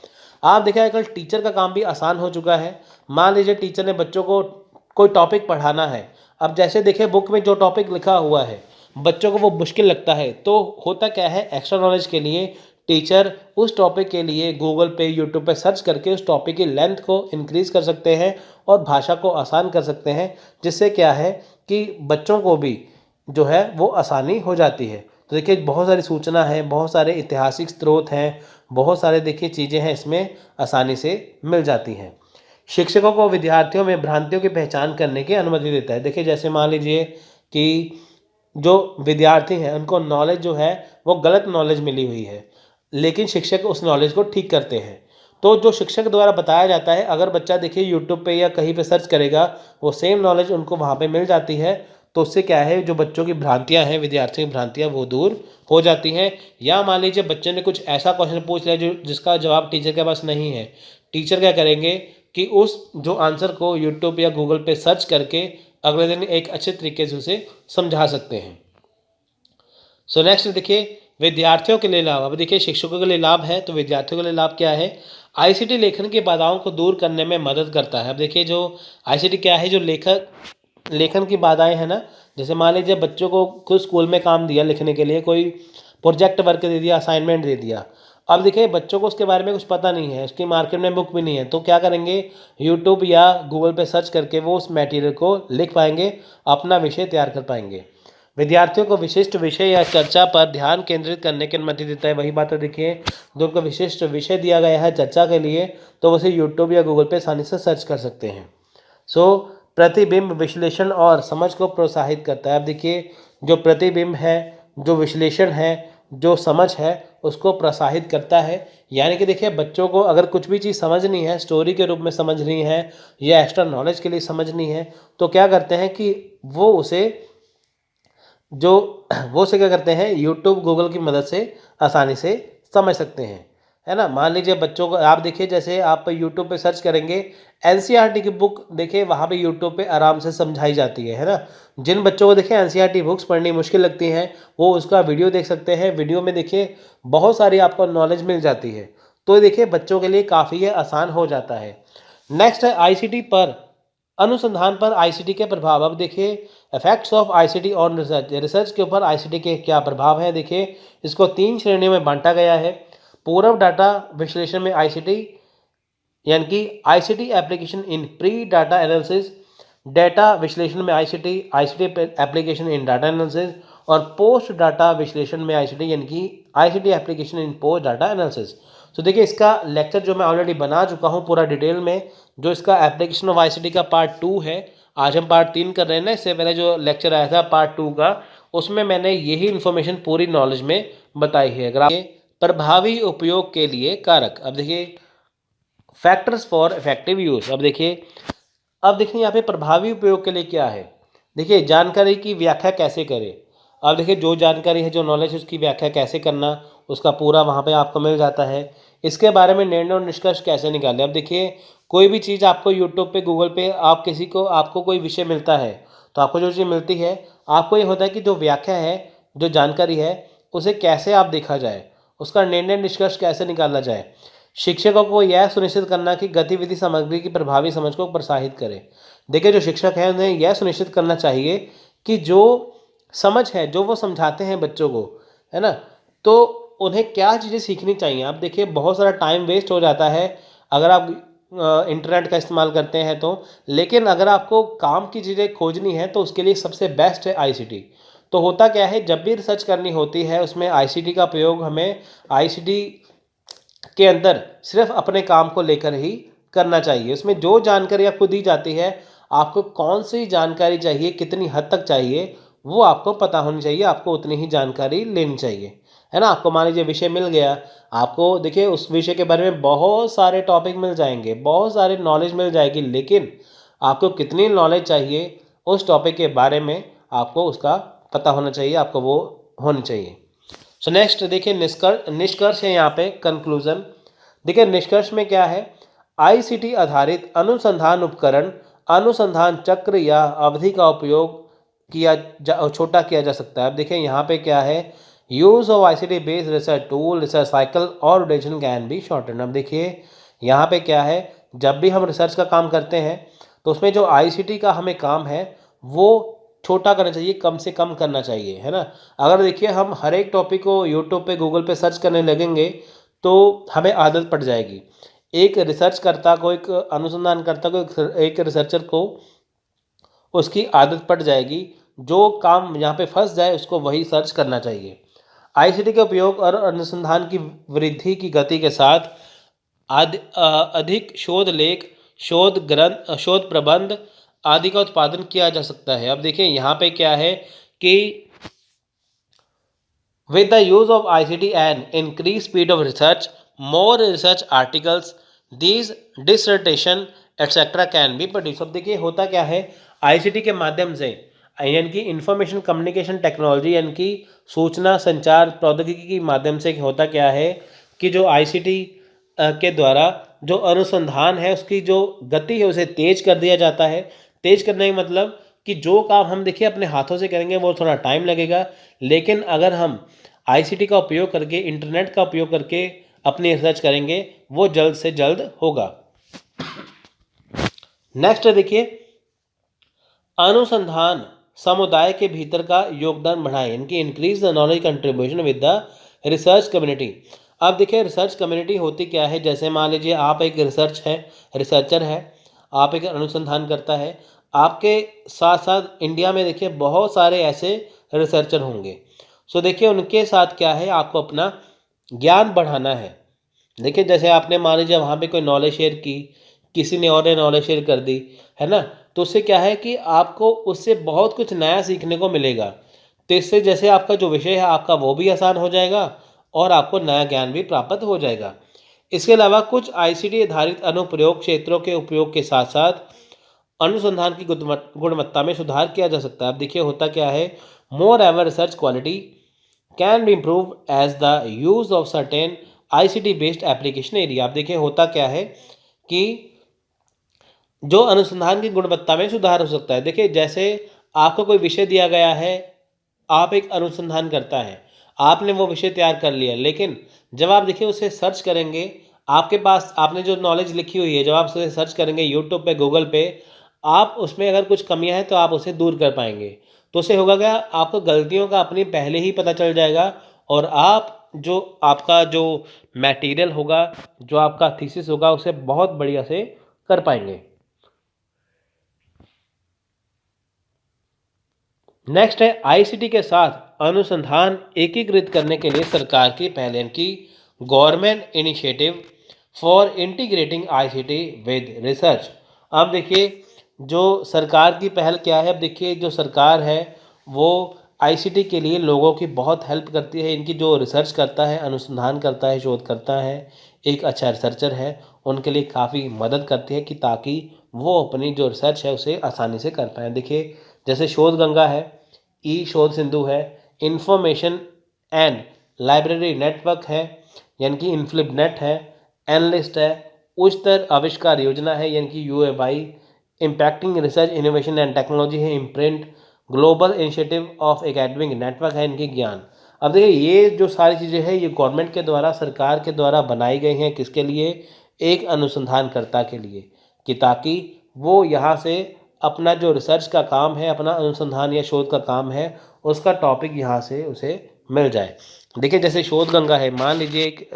आप देखिए आजकल टीचर का काम भी आसान हो चुका है। मान लीजिए टीचर ने बच्चों को कोई टॉपिक पढ़ाना है, अब जैसे देखिए बुक में जो टॉपिक लिखा हुआ है बच्चों को वो मुश्किल लगता है, तो होता क्या है, एक्स्ट्रा नॉलेज के लिए टीचर उस टॉपिक के लिए गूगल पे, यूट्यूब पे सर्च करके उस टॉपिक की लेंथ को इंक्रीज़ कर सकते हैं और भाषा को आसान कर सकते हैं, जिससे क्या है कि बच्चों को भी जो है वो आसानी हो जाती है। तो देखिए बहुत सारी सूचना है, बहुत सारे ऐतिहासिक स्रोत हैं, बहुत सारे देखिए चीज़ें हैं, इसमें आसानी से मिल जाती हैं। शिक्षकों को विद्यार्थियों में भ्रांतियों की पहचान करने की अनुमति देता है। देखिए जैसे मान लीजिए कि जो विद्यार्थी हैं उनको नॉलेज जो है वो गलत नॉलेज मिली हुई है, लेकिन शिक्षक उस नॉलेज को ठीक करते हैं। तो जो शिक्षक द्वारा बताया जाता है, अगर बच्चा देखिए यूट्यूब पे या कहीं पे सर्च करेगा, वो सेम नॉलेज उनको वहाँ पे मिल जाती है, तो उससे क्या है, जो बच्चों की भ्रांतियाँ हैं, विद्यार्थियों की भ्रांतियाँ वो दूर हो जाती हैं। या मान लीजिए बच्चे ने कुछ ऐसा क्वेश्चन पूछ लिया जो जिसका जवाब टीचर के पास नहीं है, टीचर क्या करेंगे कि उस जो आंसर को यूट्यूब या गूगल पे सर्च करके अगले दिन एक अच्छे तरीके से उसे समझा सकते हैं। सो नेक्स्ट देखिए विद्यार्थियों के लिए लाभ। अब देखिए शिक्षकों के लिए लाभ है, तो विद्यार्थियों के लिए लाभ क्या है, आईसीटी लेखन की बाधाओं को दूर करने में मदद करता है। अब देखिए जो आईसीटी क्या है, जो लेखन की बाधाएं हैं ना, जैसे मान लीजिए बच्चों को कुछ स्कूल में काम दिया लिखने के लिए, कोई प्रोजेक्ट वर्क दे दिया, असाइनमेंट दे दिया। अब देखिए बच्चों को उसके बारे में कुछ पता नहीं है, उसकी मार्केट में बुक भी नहीं है, तो क्या करेंगे, यूट्यूब या गूगल पे सर्च करके वो उस मटेरियल को लिख पाएंगे, अपना विषय तैयार कर पाएंगे। विद्यार्थियों को विशिष्ट विषय या चर्चा पर ध्यान केंद्रित करने की अनुमति देता है। वही बात है, देखिए जो उनको विशिष्ट विषय दिया गया है चर्चा के लिए, तो उसे यूट्यूब या गूगल पे आसानी से सर्च कर सकते हैं। सो प्रतिबिंब विश्लेषण और समझ को प्रोत्साहित करता है। अब देखिए जो प्रतिबिंब है, जो विश्लेषण है, जो समझ है, उसको प्रोत्साहित करता है। यानी कि देखिए बच्चों को अगर कुछ भी चीज़ समझनी है, स्टोरी के रूप में समझनी है या एक्स्ट्रा नॉलेज के लिए समझनी है, तो क्या करते हैं कि वो उसे क्या करते हैं, यूट्यूब गूगल की मदद से आसानी से समझ सकते हैं, है ना। मान लीजिए बच्चों को आप देखिए, जैसे आप यूट्यूब पे सर्च करेंगे एनसीईआरटी की बुक, देखिए वहाँ पे यूट्यूब पे आराम से समझाई जाती है ना। जिन बच्चों को देखिए एनसीईआरटी बुक्स पढ़नी मुश्किल लगती हैं, वो उसका वीडियो देख सकते हैं। वीडियो में देखिए बहुत सारी आपको नॉलेज मिल जाती है, तो देखिए बच्चों के लिए काफ़ी आसान हो जाता है। नेक्स्ट है आईसीटी पर अनुसंधान पर आईसीटी के प्रभाव। अब देखिए effects of ICT on research, research के ऊपर आईसीटी के क्या प्रभाव है। देखिए इसको 3 श्रेणियों में बांटा गया है। पूर्व डाटा विश्लेषण में आईसीटी, यानी कि ICT application in pre data analysis, data विश्लेषण में ICT, ICT application in data analysis, और पोस्ट डाटा विश्लेषण में आईसीटी, यानी कि ICT application in post data analysis. तो देखिए इसका लेक्चर जो मैं ऑलरेडी बना चुका हूँ पूरा डिटेल में, जो इसका एप्लीकेशन ऑफ आईसीटी का पार्ट 2 है। आज हम पार्ट 3 कर रहे हैं ना, इससे पहले जो लेक्चर आया था पार्ट 2 का, उसमें मैंने यही इन्फॉर्मेशन पूरी नॉलेज में बताई है। अगर आप प्रभावी उपयोग के लिए कारक, अब देखिए फैक्टर्स फॉर इफेक्टिव यूज़। अब देखिए यहाँ पे प्रभावी उपयोग के लिए क्या है। देखिए जानकारी की व्याख्या कैसे करें। अब देखिए जो जानकारी है, जो नॉलेज है, उसकी व्याख्या कैसे करना, उसका पूरा वहाँ पे आपको मिल जाता है। इसके बारे में निर्णय और निष्कर्ष कैसे निकालें। अब देखिए कोई भी चीज़ आपको यूट्यूब पे, गूगल पे, आपको कोई विषय मिलता है, तो आपको जो चीज़ मिलती है, आपको ये होता है कि जो व्याख्या है, जो जानकारी है, उसे कैसे आप देखा जाए, उसका निर्णय निष्कर्ष कैसे निकाला जाए। शिक्षकों को यह सुनिश्चित करना कि गतिविधि सामग्री की प्रभावी समझ को प्रोत्साहित करें। देखिए जो शिक्षक हैं उन्हें यह सुनिश्चित करना चाहिए कि जो समझ है, जो वो समझाते हैं बच्चों को, है ना, तो उन्हें क्या चीज़ें सीखनी चाहिए। आप देखिए बहुत सारा टाइम वेस्ट हो जाता है अगर आप इंटरनेट का इस्तेमाल करते हैं तो, लेकिन अगर आपको काम की चीज़ें खोजनी है तो उसके लिए सबसे बेस्ट है आईसीटी। तो होता क्या है, जब भी रिसर्च करनी होती है उसमें आईसीटी का प्रयोग हमें आईसीटी के अंदर सिर्फ अपने काम को लेकर ही करना चाहिए। उसमें जो जानकारी आपको दी जाती है, आपको कौन सी जानकारी चाहिए, कितनी हद तक चाहिए, वो आपको पता होनी चाहिए, आपको उतनी ही जानकारी लेनी चाहिए, है ना। आपको मान लीजिए विषय मिल गया, आपको देखिए उस विषय के बारे में बहुत सारे टॉपिक मिल जाएंगे, बहुत सारे नॉलेज मिल जाएगी, लेकिन आपको कितनी नॉलेज चाहिए उस टॉपिक के बारे में आपको उसका पता होना चाहिए, आपको वो होनी चाहिए। सो नेक्स्ट देखिए निष्कर्ष है यहाँ पे, कंक्लूजन। देखिए निष्कर्ष में क्या है, आईसीटी आधारित अनुसंधान उपकरण, अनुसंधान चक्र या अवधि का उपयोग छोटा किया जा सकता है। अब देखिए यहाँ पे क्या है, use of ICT based research tool, research cycle और ड्यूरेशन कैन बी शॉर्टन। अब देखिए यहाँ पे क्या है, जब भी हम रिसर्च का काम करते हैं तो उसमें जो आईसीटी का हमें काम है वो छोटा करना चाहिए, कम से कम करना चाहिए, है ना। अगर देखिए हम हर एक टॉपिक को यूट्यूब पे गूगल पे सर्च करने लगेंगे तो हमें आदत पड़ जाएगी। एक रिसर्चकर्ता को, एक अनुसंधानकर्ता को, एक रिसर्चर को उसकी आदत पड़ जाएगी, जो काम यहाँ पे फंस जाए उसको वही सर्च करना चाहिए। आईसीटी के उपयोग और अनुसंधान की वृद्धि की गति के साथ अधिक शोध लेख, शोध ग्रंथ, शोध प्रबंध आदि का उत्पादन किया जा सकता है। अब देखिए यहाँ पे क्या है कि with the use of ICT and increased speed of research, more research articles, these dissertation etc. can be produced। अब देखिए होता क्या है, आईसीटी के माध्यम से यानी कि इंफॉर्मेशन कम्युनिकेशन टेक्नोलॉजी यानी कि सूचना संचार प्रौद्योगिकी के माध्यम से होता क्या है कि जो आईसीटी के द्वारा जो अनुसंधान है उसकी जो गति है उसे तेज कर दिया जाता है। तेज करने का मतलब कि जो काम हम देखिए अपने हाथों से करेंगे वो थोड़ा टाइम लगेगा, लेकिन अगर हम आईसीटी का उपयोग करके, इंटरनेट का उपयोग करके अपनी रिसर्च करेंगे वो जल्द से जल्द होगा। नेक्स्ट देखिए, अनुसंधान समुदाय के भीतर का योगदान बढ़ाए, इनकी increase the knowledge contribution with the research community. अब देखिए रिसर्च कम्युनिटी होती क्या है, जैसे मान लीजिए आप एक रिसर्चर है, आप एक अनुसंधान करता है, आपके साथ साथ इंडिया में देखिए बहुत सारे ऐसे रिसर्चर होंगे। सो देखिए उनके साथ क्या है, आपको अपना ज्ञान बढ़ाना है। देखिए जैसे आपने मान लीजिए वहाँ पे कोई नॉलेज शेयर की, किसी ने और ने नॉलेज शेयर कर दी, है ना, तो उससे क्या है कि आपको उससे बहुत कुछ नया सीखने को मिलेगा। तो इससे जैसे आपका जो विषय है आपका वो भी आसान हो जाएगा और आपको नया ज्ञान भी प्राप्त हो जाएगा। इसके अलावा कुछ आईसीटी आधारित अनुप्रयोग क्षेत्रों के उपयोग के साथ साथ अनुसंधान की गुणवत्ता में सुधार किया जा सकता है। अब देखिए होता क्या है, moreover research quality can be improve as the use of certain ICT based application area. आप देखिए होता क्या है कि जो अनुसंधान की गुणवत्ता में सुधार हो सकता है। देखिए जैसे आपको कोई विषय दिया गया है, आप एक अनुसंधान करता है, आपने वो विषय तैयार कर लिया, लेकिन जब आप देखिए उसे सर्च करेंगे, आपके पास आपने जो नॉलेज लिखी हुई है जब आप उसे सर्च करेंगे यूट्यूब पे, गूगल पे, आप उसमें अगर कुछ कमियां हैं तो आप उसे दूर कर पाएंगे। तो उससे होगा क्या, आपको गलतियों का अपनी पहले ही पता चल जाएगा और आप जो आपका जो मटेरियल होगा, जो आपका थीसिस होगा, उसे बहुत बढ़िया से कर पाएंगे। नेक्स्ट है आईसीटी के साथ अनुसंधान एकीकृत करने के लिए सरकार की पहल की government initiative for integrating ICT with research. अब देखिए जो सरकार की पहल क्या है, अब देखिए जो सरकार है वो आईसीटी के लिए लोगों की बहुत हेल्प करती है। इनकी जो रिसर्च करता है, अनुसंधान करता है, शोध करता है, एक अच्छा रिसर्चर है, उनके लिए काफ़ी मदद करती है कि ताकि वो अपनी जो रिसर्च है उसे आसानी से कर पाएँ। देखिए जैसे शोध गंगा है, ई शोध सिंधु है, इंफॉर्मेशन एंड लाइब्रेरी नेटवर्क है यानी कि इन्फ्लिबनेट है, एनलिस्ट है, उच्चतर आविष्कार योजना है यानी कि यूएबाई, impacting research innovation and technology है imprint, global initiative of academic network है इनकी ज्ञान। अब देखिए ये जो सारी चीज़ें हैं ये गवर्नमेंट के द्वारा, सरकार के द्वारा बनाई गई हैं, किसके लिए, एक अनुसंधानकर्ता के लिए, कि ताकि वो यहाँ से अपना जो रिसर्च का काम है, अपना अनुसंधान या शोध का काम है, उसका टॉपिक यहाँ से उसे मिल जाए। देखिए जैसे शोध गंगा है, मान लीजिए एक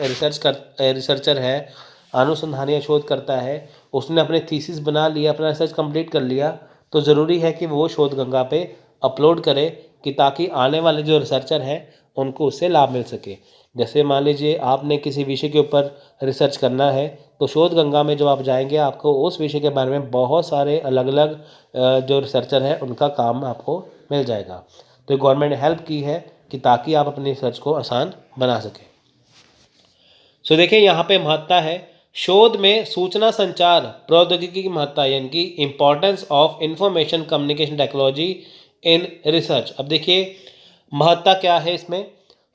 रिसर्चर है, अनुसंधान या शोध करता है, उसने अपने थीसिस बना लिया, अपना रिसर्च कंप्लीट कर लिया, तो ज़रूरी है कि वो शोध गंगा पे अपलोड करे कि ताकि आने वाले जो रिसर्चर हैं उनको उससे लाभ मिल सके। जैसे मान लीजिए आपने किसी विषय के ऊपर रिसर्च करना है, तो शोध गंगा में जब आप जाएंगे आपको उस विषय के बारे में बहुत सारे अलग अलग जो रिसर्चर हैं उनका काम आपको मिल जाएगा। तो गवर्नमेंट ने हेल्प की है कि ताकि आप अपनी रिसर्च को आसान बना सकें। सो देखिए यहाँ पे महत्ता है शोध में सूचना संचार प्रौद्योगिकी की महत्ता यानी कि importance of information communication technology in research. अब देखिए महत्ता क्या है इसमें,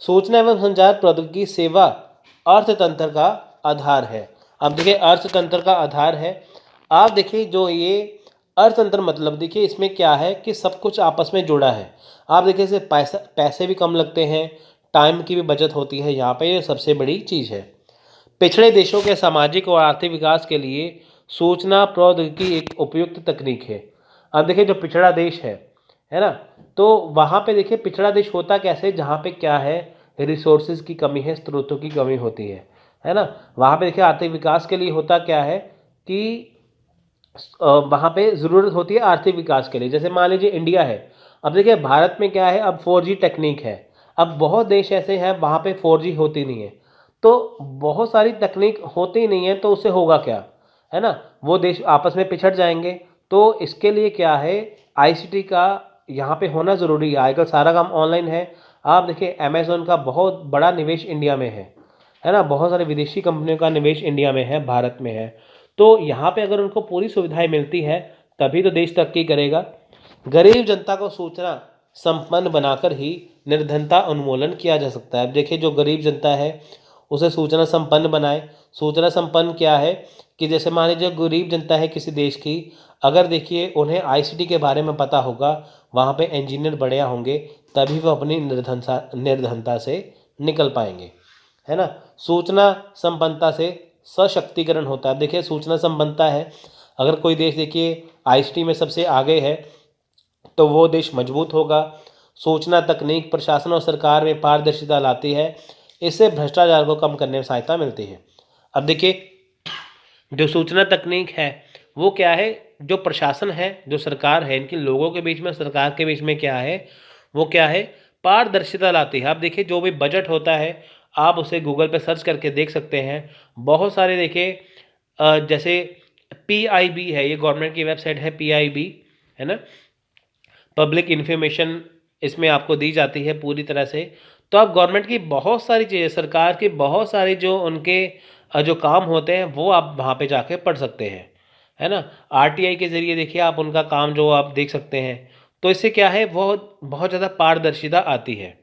सूचना एवं संचार प्रौद्योगिकी सेवा अर्थतंत्र का आधार है। अब देखिए अर्थतंत्र का आधार है। आप देखिए जो ये अर्थतंत्र मतलब देखिए इसमें क्या है कि सब कुछ आपस में जुड़ा है। आप देखिए इसे पैसे भी कम लगते हैं, टाइम की भी बचत होती है, यहाँ पे ये सबसे बड़ी चीज़ है। पिछड़े देशों के सामाजिक और आर्थिक विकास के लिए सूचना प्रौद्योगिकी एक उपयुक्त तकनीक है। अब देखिए जो पिछड़ा देश है है ना। तो वहाँ पे देखिए पिछड़ा देश होता कैसे, जहाँ पे क्या है, रिसोर्सेज की कमी है, स्रोतों की कमी होती है ना। वहाँ पे देखिए आर्थिक विकास के लिए होता क्या है कि वहाँ पे ज़रूरत होती है आर्थिक विकास के लिए। जैसे मान लीजिए इंडिया है, अब देखिए भारत में क्या है, अब 4G टेक्निक है, अब बहुत देश ऐसे हैं वहाँ पे 4G होती नहीं है, तो बहुत सारी तकनीक होती नहीं है, तो उससे होगा क्या, है ना, वो देश आपस में पिछड़ जाएंगे। तो इसके लिए क्या है, आईसीटी का यहाँ पे होना ज़रूरी है। आजकल सारा काम ऑनलाइन है। आप देखिए अमेज़न का बहुत बड़ा निवेश इंडिया में है ना, बहुत सारे विदेशी कंपनियों का निवेश इंडिया में है, भारत में है। तो यहाँ पे अगर उनको पूरी सुविधाएं मिलती है तभी तो देश तरक्की करेगा। गरीब जनता को सूचना संपन्न बनाकर ही निर्धनता उन्मूलन किया जा सकता है। अब देखिए जो गरीब जनता है उसे सूचना संपन्न बनाए। सूचना संपन्न क्या है कि जैसे मान लीजिए गरीब जनता है किसी देश की, अगर देखिए उन्हें आईसीटी के बारे में पता होगा, वहाँ पे इंजीनियर बढ़िया होंगे, तभी वो अपनी निर्धनता से निकल पाएंगे, है ना। सूचना संपन्नता से सशक्तिकरण होता है। देखिए सूचना संपन्नता है, अगर कोई देश देखिए आईसीटी में सबसे आगे है तो वो देश मजबूत होगा। सूचना तकनीक प्रशासन और सरकार में पारदर्शिता लाती है, इससे भ्रष्टाचार को कम करने में सहायता मिलती है। अब देखिए जो सूचना तकनीक है वो क्या है, जो प्रशासन है, जो सरकार है, इनके लोगों के बीच में, सरकार के बीच में क्या है, वो क्या है, पारदर्शिता लाती है। आप देखिए जो भी बजट होता है आप उसे गूगल पे सर्च करके देख सकते हैं। बहुत सारे देखिए जैसे पीआईबी है, ये गवर्नमेंट की वेबसाइट है पीआईबी, है ना, पब्लिक इन्फॉर्मेशन इसमें आपको दी जाती है पूरी तरह से। तो आप गवर्नमेंट की बहुत सारी चीज़ें, सरकार की बहुत सारी जो उनके जो काम होते हैं वो आप वहाँ पे जाके पढ़ सकते हैं, है ना। आरटीआई के ज़रिए देखिए आप उनका काम जो आप देख सकते हैं। तो इससे क्या है, बहुत बहुत ज़्यादा पारदर्शिता आती है।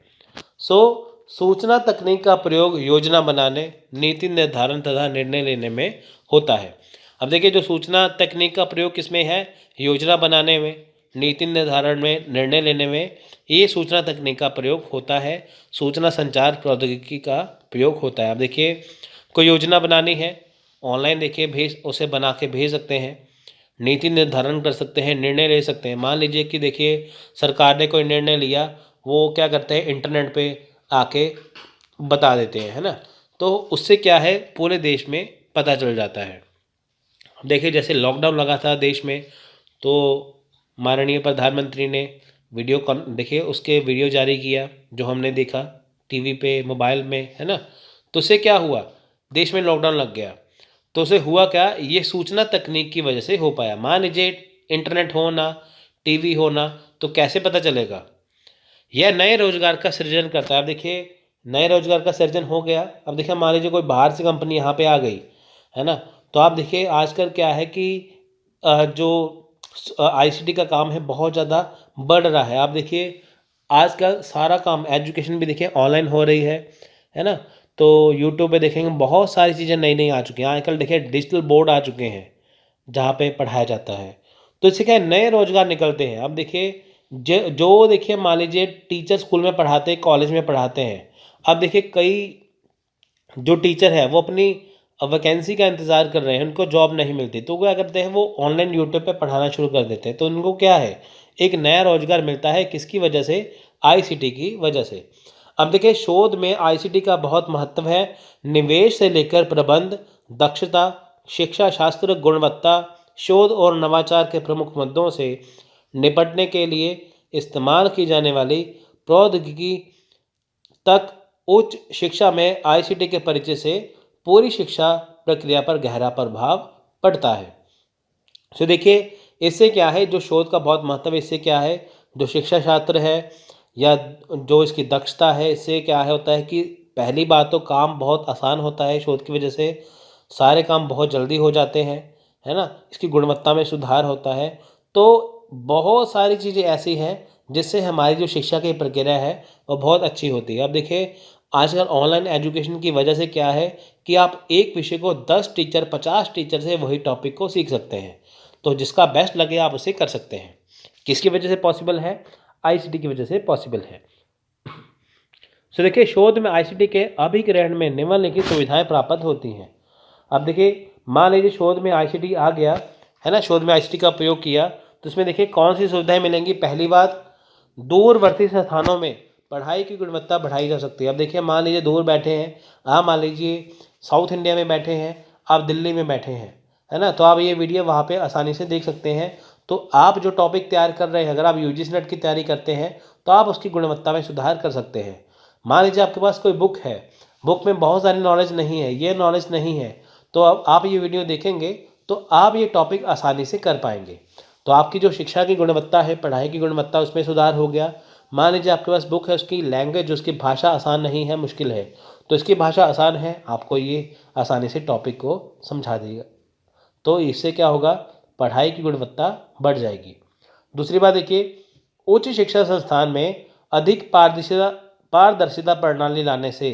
सो सूचना तकनीक का प्रयोग योजना बनाने, नीति निर्धारण तथा निर्णय लेने में होता है। अब देखिए जो सूचना तकनीक का प्रयोग किसमें है, योजना बनाने में, नीति निर्धारण में, निर्णय लेने में, ये सूचना तकनीक का प्रयोग होता है। सूचना संचार प्रौद्योगिकी का प्रयोग होता है। अब देखिए कोई योजना बनानी है, ऑनलाइन देखिए उसे बना के भेज सकते हैं, नीति निर्धारण कर सकते हैं, निर्णय ले सकते हैं। मान लीजिए कि देखिए सरकार ने कोई निर्णय लिया, वो क्या करते हैं, इंटरनेट पे आके बता देते हैं, है ना। तो उससे क्या है, पूरे देश में पता चल जाता है। देखिए जैसे लॉकडाउन लगा था देश में, तो माननीय प्रधानमंत्री ने देखिए उसके वीडियो जारी किया, जो हमने देखा टीवी पे, मोबाइल में, है ना। तो उससे क्या हुआ, देश में लॉकडाउन लग गया। तो उसे हुआ क्या, ये सूचना तकनीक की वजह से हो पाया। मान लीजिए इंटरनेट हो ना, टीवी हो ना, तो कैसे पता चलेगा। यह नए रोजगार का सृजन करता है। अब देखिए नए रोजगार का सृजन हो गया। अब देखिए मान लीजिए कोई बाहर से कंपनी यहाँ पे आ गई, है ना, तो आप देखिए आजकल क्या है कि जो आईसीटी का काम है बहुत ज़्यादा बढ़ रहा है। आप देखिए आजकल सारा काम, एजुकेशन भी देखिए ऑनलाइन हो रही है ना। तो यूट्यूब पे देखेंगे बहुत सारी चीज़ें नई नई आ चुकी हैं। आजकल देखिए डिजिटल बोर्ड आ चुके हैं जहाँ पे पढ़ाया जाता है। तो इससे क्या है, नए रोजगार निकलते हैं। अब देखिए जो देखिए मान लीजिए टीचर स्कूल में पढ़ाते हैं, कॉलेज में पढ़ाते हैं। अब देखिए कई जो टीचर है वो अपनी वैकेंसी का इंतज़ार कर रहे हैं, उनको जॉब नहीं मिलती, तो क्या करते हैं, वो ऑनलाइन यूट्यूब पे पढ़ाना शुरू कर देते हैं। तो उनको क्या है, एक नया रोजगार मिलता है, किसकी वजह से, आईसीटी की वजह से। अब देखिए शोध में आईसीटी का बहुत महत्व है। निवेश से लेकर प्रबंध, दक्षता, शिक्षा शास्त्र, गुणवत्ता, शोध और नवाचार के प्रमुख मुद्दों से निपटने के लिए इस्तेमाल की जाने वाली प्रौद्योगिकी तक उच्च शिक्षा में आईसीटी के परिचय से पूरी शिक्षा प्रक्रिया पर गहरा प्रभाव पड़ता है। तो देखिए इससे क्या है, जो शोध का बहुत महत्व है, इससे क्या है, जो शिक्षा छात्र है या जो इसकी दक्षता है, इससे क्या है होता है कि पहली बात तो काम बहुत आसान होता है, शोध की वजह से सारे काम बहुत जल्दी हो जाते हैं, है ना। इसकी गुणवत्ता में सुधार होता है। तो बहुत सारी चीज़ें ऐसी हैं जिससे हमारी जो शिक्षा की प्रक्रिया है वो बहुत अच्छी होती है। अब देखिए आजकल ऑनलाइन एजुकेशन की वजह से क्या है कि आप एक विषय को 10 टीचर 50 टीचर से वही टॉपिक को सीख सकते हैं। तो जिसका बेस्ट लगे आप उसे कर सकते हैं। किसकी वजह से पॉसिबल है, आईसीटी की वजह से पॉसिबल है। तो देखिए शोध में आईसीटी के अभिग्रहण में निम्नलिखित सुविधाएं प्राप्त होती हैं। अब देखिए मान लीजिए शोध में आईसीटी आ गया, है ना, शोध में आईसीटी का प्रयोग किया, तो इसमें देखिए कौन सी सुविधाएं मिलेंगी। पहली बात, दूरवर्ती स्थानों में पढ़ाई की गुणवत्ता बढ़ाई जा सकती है। अब देखिए मान लीजिए दूर बैठे हैं आप, मान लीजिए साउथ इंडिया में बैठे हैं, आप दिल्ली में बैठे हैं, है ना, तो आप ये वीडियो वहाँ पे आसानी से देख सकते हैं। तो आप जो टॉपिक तैयार कर रहे हैं, अगर आप यूजीसी नेट की तैयारी करते हैं तो आप उसकी गुणवत्ता में सुधार कर सकते हैं। मान लीजिए आपके पास कोई बुक है, बुक में बहुत सारी नॉलेज नहीं है, ये नॉलेज नहीं है, तो अब आप ये वीडियो देखेंगे तो आप ये टॉपिक आसानी से कर पाएंगे। तो आपकी जो शिक्षा की गुणवत्ता है, पढ़ाई की गुणवत्ता, उसमें सुधार हो गया। मान लीजिए आपके पास बुक है, उसकी लैंग्वेज, उसकी भाषा आसान नहीं है, मुश्किल है, तो इसकी भाषा आसान है, आपको ये आसानी से टॉपिक को समझा देगा। तो इससे क्या होगा, पढ़ाई की गुणवत्ता बढ़ जाएगी। दूसरी बात देखिए, उच्च शिक्षा संस्थान में अधिक पारदर्शिता प्रणाली लाने से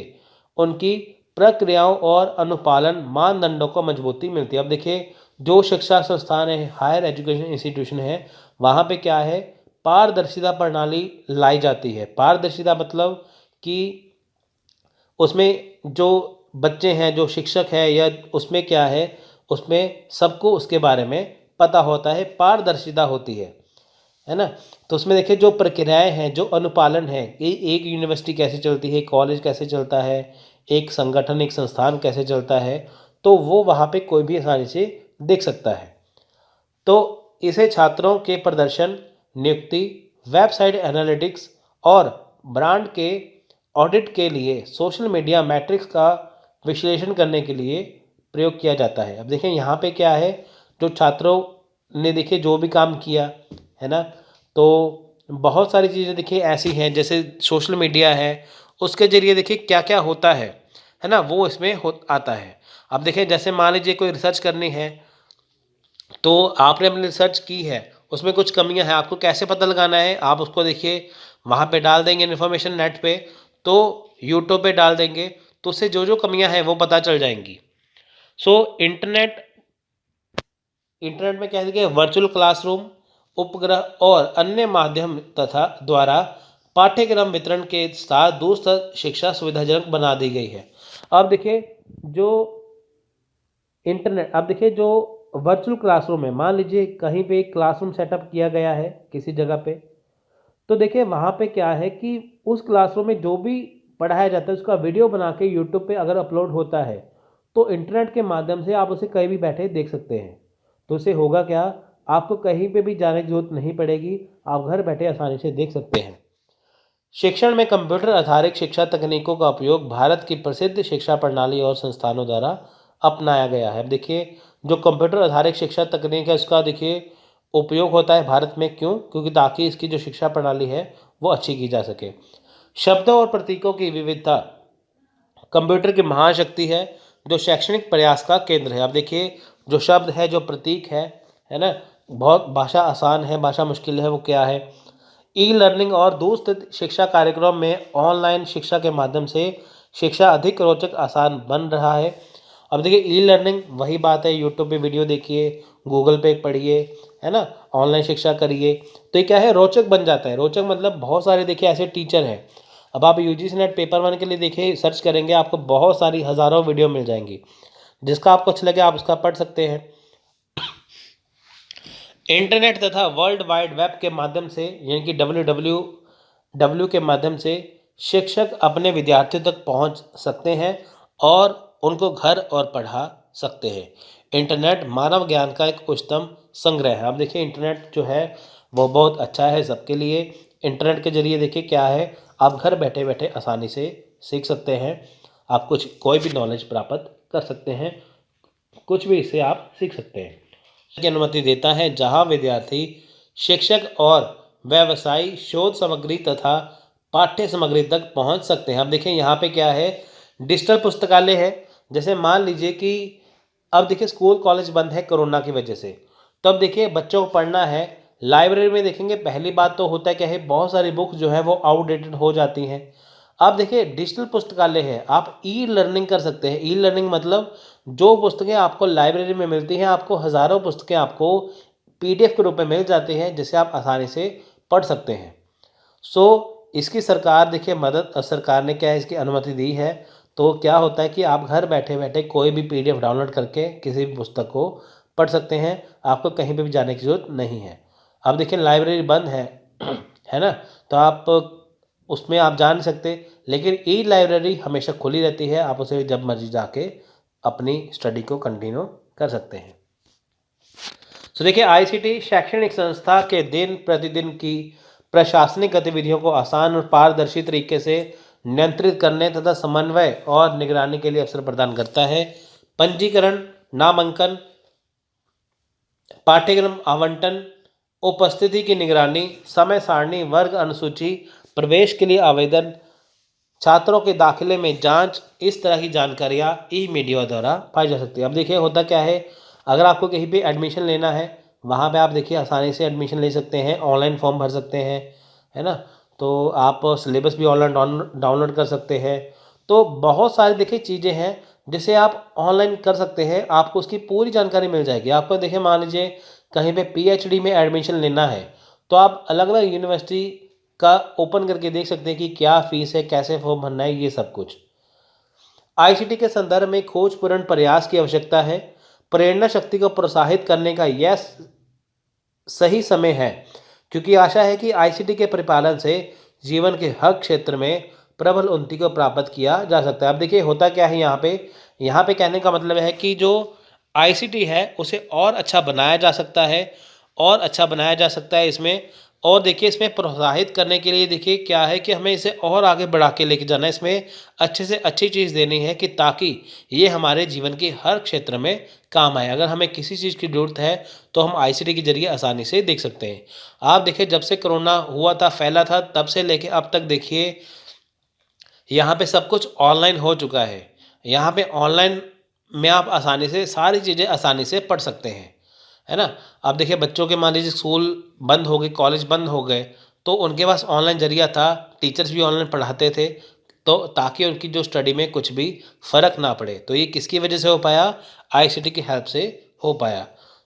उनकी प्रक्रियाओं और अनुपालन मानदंडों को मजबूती मिलती है। अब देखिए जो शिक्षा संस्थान है, हायर एजुकेशन इंस्टीट्यूशन है, वहाँ पे क्या है, पारदर्शिता प्रणाली लाई जाती है। पारदर्शिता मतलब कि उसमें जो बच्चे हैं, जो शिक्षक है, या उसमें क्या है, उसमें सबको उसके बारे में पता होता है, पारदर्शिता होती है ना। तो उसमें देखिए जो प्रक्रियाएं हैं, जो अनुपालन है, एक यूनिवर्सिटी कैसे चलती है, कॉलेज कैसे चलता है, एक संगठन, एक संस्थान कैसे चलता है, तो वो वहाँ पे कोई भी आसानी से देख सकता है। तो इसे छात्रों के प्रदर्शन, नियुक्ति, वेबसाइट एनालिटिक्स और ब्रांड के ऑडिट के लिए सोशल मीडिया मैट्रिक्स का विश्लेषण करने के लिए प्रयोग किया जाता है। अब देखें यहाँ पे क्या है, जो छात्रों ने देखिए जो भी काम किया है ना, तो बहुत सारी चीज़ें देखिए ऐसी हैं, जैसे सोशल मीडिया है, उसके ज़रिए देखिए क्या क्या होता है ना, वो इसमें आता है। अब देखें जैसे मान लीजिए कोई रिसर्च करनी है, तो आपने अपनी रिसर्च की है, उसमें कुछ कमियां हैं, आपको कैसे पता लगाना है, आप उसको देखिए वहाँ पे डाल देंगे इन्फॉर्मेशन नेट पे, तो यूट्यूब पे डाल देंगे, तो उससे जो जो कमियां हैं वो पता चल जाएंगी। सो इंटरनेट में क्या देखिए, वर्चुअल क्लासरूम, उपग्रह और अन्य माध्यम तथा द्वारा पाठ्यक्रम वितरण के साथ दूरस्थ शिक्षा सुविधाजनक बना दी गई है। अब देखिए जो इंटरनेट, अब देखिए जो वर्चुअल क्लासरूम है, मान लीजिए कहीं पे एक क्लासरूम सेटअप किया गया है किसी जगह पे, तो देखिए वहाँ पे क्या है कि उस क्लासरूम में जो भी पढ़ाया जाता है उसका वीडियो बना के यूट्यूब पे अगर अपलोड होता है, तो इंटरनेट के माध्यम से आप उसे कहीं भी बैठे देख सकते हैं। तो उससे होगा क्या, आपको कहीं पे भी जाने की जरूरत नहीं पड़ेगी, आप घर बैठे आसानी से देख सकते हैं। शिक्षण में कंप्यूटर आधारित शिक्षा तकनीकों का उपयोग भारत की प्रसिद्ध शिक्षा प्रणाली और संस्थानों द्वारा अपनाया गया है। अब देखिए जो कंप्यूटर आधारित शिक्षा तकनीक है, उसका देखिए उपयोग होता है भारत में, क्यों, क्योंकि ताकि इसकी जो शिक्षा प्रणाली है वो अच्छी की जा सके। शब्दों और प्रतीकों की विविधता कंप्यूटर की महाशक्ति है, जो शैक्षणिक प्रयास का केंद्र है। अब देखिए जो शब्द है, जो प्रतीक है ना, बहुत भाषा आसान है, भाषा मुश्किल है, वो क्या है, ई लर्निंग और दूरस्थ शिक्षा कार्यक्रम में ऑनलाइन शिक्षा के माध्यम से शिक्षा अधिक रोचक आसान बन रहा है। अब देखिए ई लर्निंग वही बात है, यूट्यूब पे वीडियो देखिए, गूगल पे पढ़िए, है ना, ऑनलाइन शिक्षा करिए, तो ये क्या है, रोचक बन जाता है। रोचक मतलब बहुत सारे देखिए ऐसे टीचर हैं, अब आप यूजीसी नेट पेपर 1 के लिए देखिए सर्च करेंगे, आपको बहुत सारी हज़ारों वीडियो मिल जाएंगी, जिसका आपको अच्छा लगे आप उसका पढ़ सकते हैं। इंटरनेट तथा वर्ल्ड वाइड वेब के माध्यम से, यानी कि WWW के माध्यम से शिक्षक अपने विद्यार्थियों तक पहुंच सकते हैं और उनको घर और पढ़ा सकते हैं। इंटरनेट मानव ज्ञान का एक उच्चतम संग्रह है। अब देखिए इंटरनेट जो है वो बहुत अच्छा है सबके लिए। इंटरनेट के जरिए देखिए क्या है, आप घर बैठे बैठे आसानी से सीख सकते हैं, आप कुछ कोई भी नॉलेज प्राप्त कर सकते हैं, कुछ भी इससे आप सीख सकते हैं। की अनुमति देता है, जहां विद्यार्थी, शिक्षक और व्यवसायी शोध सामग्री तथा पाठ्य सामग्री तक पहुंच सकते हैं। अब देखिए यहाँ पे क्या है, डिजिटल पुस्तकालय है। जैसे मान लीजिए कि अब देखिए स्कूल कॉलेज बंद है कोरोना की वजह से, तब देखिए बच्चों को पढ़ना है, लाइब्रेरी में देखेंगे, पहली बात तो होता है क्या है, बहुत सारी बुक्स जो है वो आउटडेटेड हो जाती हैं। आप देखिए डिजिटल पुस्तकालय है, आप ई लर्निंग कर सकते हैं। ई लर्निंग मतलब जो पुस्तकें आपको लाइब्रेरी में मिलती हैं, आपको हज़ारों पुस्तकें आपको PDF के रूप में मिल जाती हैं, जिसे आप आसानी से पढ़ सकते हैं। इसकी सरकार देखिए मदद, सरकार ने क्या है इसकी अनुमति दी है, तो क्या होता है कि आप घर बैठे बैठे कोई भी PDF डाउनलोड करके किसी भी पुस्तक को पढ़ सकते हैं, आपको कहीं पर भी जाने की ज़रूरत नहीं है। अब देखिए लाइब्रेरी बंद है है ना। तो आप उसमें आप जा नहीं सकते, लेकिन ई लाइब्रेरी हमेशा खुली रहती है, आप उसे जब मर्जी जाके अपनी स्टडी को कंटिन्यू कर सकते हैं। तो देखिए, आईसीटी शैक्षणिक संस्था के दिन प्रतिदिन की प्रशासनिक गतिविधियों को आसान और पारदर्शी तरीके से नियंत्रित करने तथा समन्वय और निगरानी के लिए अवसर प्रदान करता है। पंजीकरण, नामांकन, पाठ्यक्रम आवंटन, उपस्थिति की निगरानी, समय सारणी, वर्ग अनुसूची, प्रवेश के लिए आवेदन, छात्रों के दाखिले में जांच, इस तरह की जानकारियाँ ई मीडिया द्वारा पाई जा सकती है। अब देखिए होता क्या है, अगर आपको कहीं पे एडमिशन लेना है, वहाँ पे आप देखिए आसानी से एडमिशन ले सकते हैं, ऑनलाइन फॉर्म भर सकते हैं, है ना। तो आप सिलेबस भी ऑनलाइन डाउनलोड कर सकते हैं। तो बहुत सारी देखिए चीज़ें हैं जिसे आप ऑनलाइन कर सकते हैं, आपको उसकी पूरी जानकारी मिल जाएगी। आपको देखिए मान लीजिए कहीं पे पीएचडी में एडमिशन लेना है, तो आप अलग अलग यूनिवर्सिटी का ओपन करके देख सकते हैं कि क्या फ़ीस है, कैसे फॉर्म भरना है, ये सब कुछ। आईसीटी के संदर्भ में खोजपूर्ण प्रयास की आवश्यकता है। प्रेरणा शक्ति को प्रोत्साहित करने का यह सही समय है, क्योंकि आशा है कि आईसीटी के परिपालन से जीवन के हर क्षेत्र में प्रबल उन्नति को प्राप्त किया जा सकता है। अब देखिए होता क्या है यहाँ पे कहने का मतलब है कि जो आईसीटी है उसे और अच्छा बनाया जा सकता है, और अच्छा बनाया जा सकता है इसमें। और देखिए इसमें प्रोत्साहित करने के लिए देखिए क्या है कि हमें इसे और आगे बढ़ा के लेके जाना है, इसमें अच्छे से अच्छी चीज़ देनी है कि ताकि ये हमारे जीवन के हर क्षेत्र में काम आए। अगर हमें किसी चीज़ की ज़रूरत है तो हम आईसीटी के ज़रिए आसानी से देख सकते हैं। आप देखिए जब से कोरोना हुआ था, फैला था, तब से लेके अब तक देखिए यहाँ पे सब कुछ ऑनलाइन हो चुका है। यहाँ पे ऑनलाइन में आप आसानी से सारी चीज़ें आसानी से पढ़ सकते हैं, है ना। अब देखिए बच्चों के मान लीजिए स्कूल बंद हो गए, कॉलेज बंद हो गए, तो उनके पास ऑनलाइन ज़रिया था, टीचर्स भी ऑनलाइन पढ़ाते थे, तो ताकि उनकी जो स्टडी में कुछ भी फ़र्क ना पड़े। तो ये किसकी वजह से हो पाया? आईसीटी की हेल्प से हो पाया।